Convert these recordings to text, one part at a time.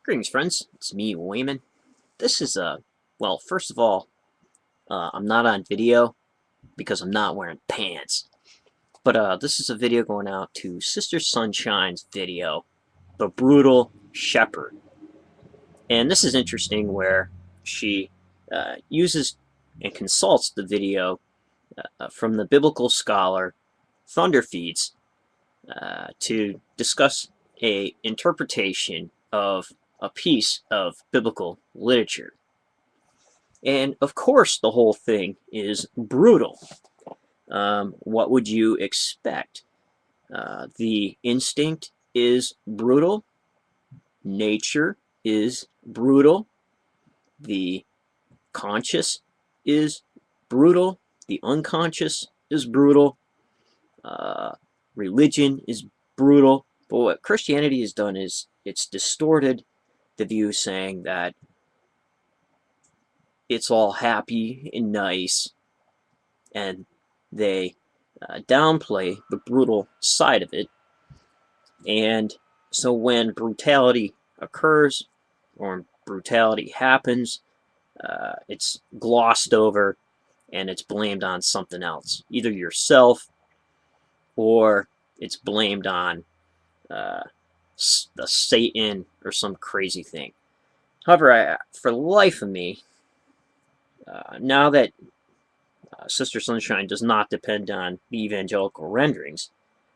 Greetings, friends. It's me, Wayman. This is well, first of all, I'm not on video because I'm not wearing pants. But this is a video going out to Sister Sunshine's video, The Brutal Shepherd. And this is interesting where she uses and consults the video from the biblical scholar Thunderfeeds to discuss a interpretation of a piece of biblical literature. And of course, the whole thing is brutal. What would you expect? The instinct is brutal. Nature is brutal. The conscious is brutal. The unconscious is brutal. Religion is brutal. But what Christianity has done is it's distorted the view, saying that it's all happy and nice, and they downplay the brutal side of it. And so when brutality occurs or brutality happens, it's glossed over and it's blamed on something else, either yourself or it's blamed on the Satan or some crazy thing. However, for the life of me, now that Sister Sunshine does not depend on the evangelical renderings,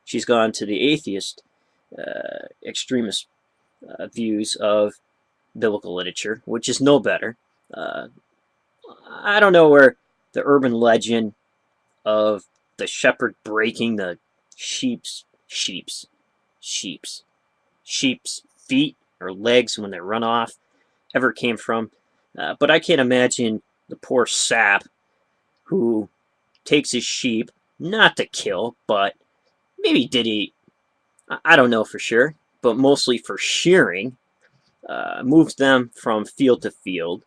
she's gone to the atheist extremist views of biblical literature, which is no better. I don't know where the urban legend of the shepherd breaking the sheep's feet or legs when they run off ever came from, but I can't imagine the poor sap who takes his sheep, not to kill, but maybe did eat, I don't know for sure, but mostly for shearing, moves them from field to field.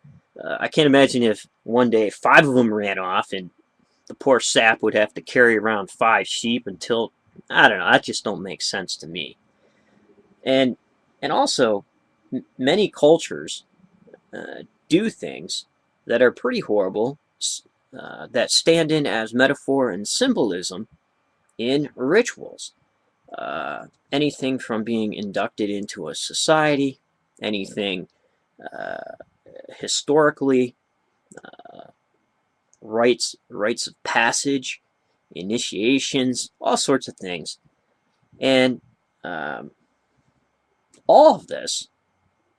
I can't imagine if one day 5 of them ran off and the poor sap would have to carry around 5 sheep until, I don't know, that just don't make sense to me. And also, many cultures do things that are pretty horrible, that stand in as metaphor and symbolism in rituals. Anything from being inducted into a society, anything historically, rites of passage, initiations, all sorts of things. And all of this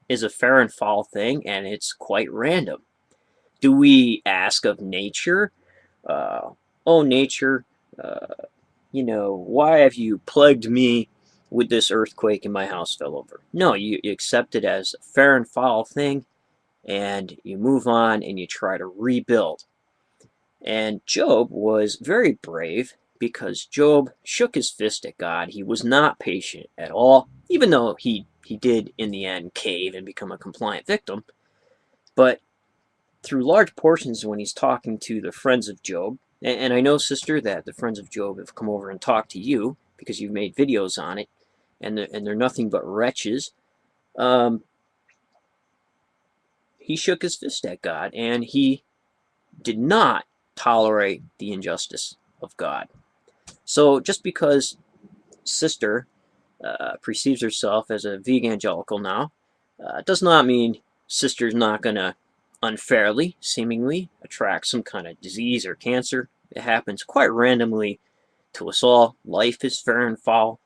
is a fair and foul thing, and it's quite random. Do we ask of nature, oh, nature, why have you plagued me with this earthquake and my house fell over? No, you accept it as a fair and foul thing, and you move on and you try to rebuild. And Job was very brave because Job shook his fist at God. He was not patient at all, even though he did in the end cave and become a compliant victim. But through large portions when he's talking to the friends of Job, and I know, sister, that the friends of Job have come over and talked to you because you've made videos on it, and they're nothing but wretches. He shook his fist at God, and he did not tolerate the injustice of God. So just because sister perceives herself as a evangelical now, does not mean sister's not going to unfairly, seemingly, attract some kind of disease or cancer. It happens quite randomly to us all. Life is fair and foul.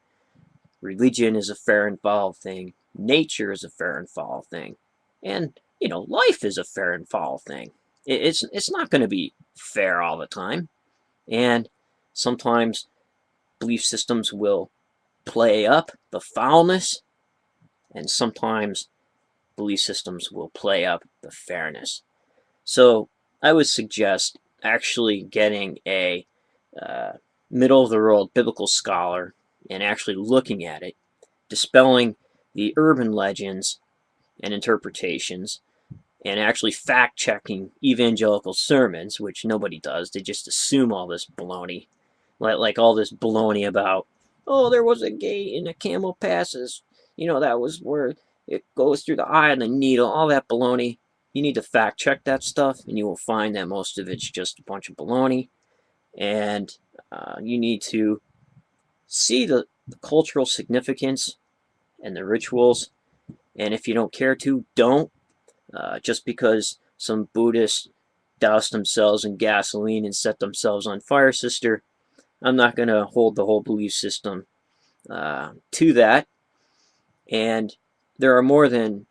Religion is a fair and foul thing. Nature is a fair and foul thing. And, life is a fair and foul thing. It's not going to be fair all the time. And sometimes belief systems will play up the foulness, and sometimes belief systems will play up the fairness. So I would suggest actually getting a middle-of-the-road biblical scholar and actually looking at it, dispelling the urban legends and interpretations, and actually fact-checking evangelical sermons, which nobody does. They just assume all this baloney, like all this baloney about, oh, there was a gate and a camel passes, that was where it goes through the eye of the needle, all that baloney. You need to fact check that stuff, and you will find that most of it's just a bunch of baloney. And you need to see the cultural significance and the rituals. And if you don't care to, don't. Just because some Buddhists doused themselves in gasoline and set themselves on fire, sister, I'm not going to hold the whole belief system to that. And there are more than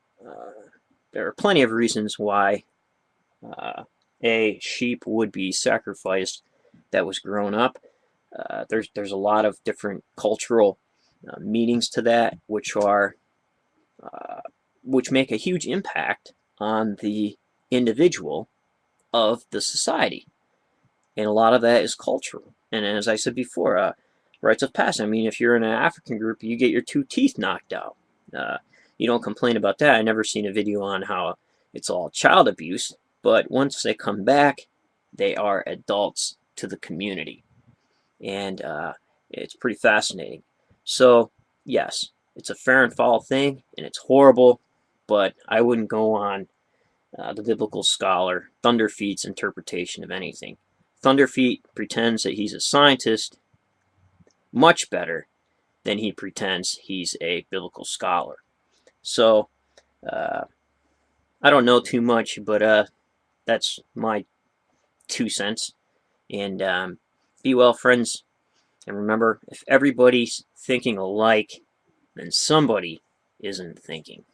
there are plenty of reasons why a sheep would be sacrificed that was grown up. There's a lot of different cultural meanings to that, which make a huge impact on the individual of the society, and a lot of that is cultural. And as I said before, rites of passage. I mean, if you're in an African group, you get your 2 teeth knocked out. You don't complain about that. I've never seen a video on how it's all child abuse, but once they come back, they are adults to the community, and it's pretty fascinating. So yes, it's a fair and foul thing, and it's horrible, but I wouldn't go on the biblical scholar Thunderfeet's interpretation of anything. Thunderfeet pretends that he's a scientist much better than he pretends he's a biblical scholar. So I don't know too much, but that's my 2 cents. And be well, friends. And remember, if everybody's thinking alike, then somebody isn't thinking.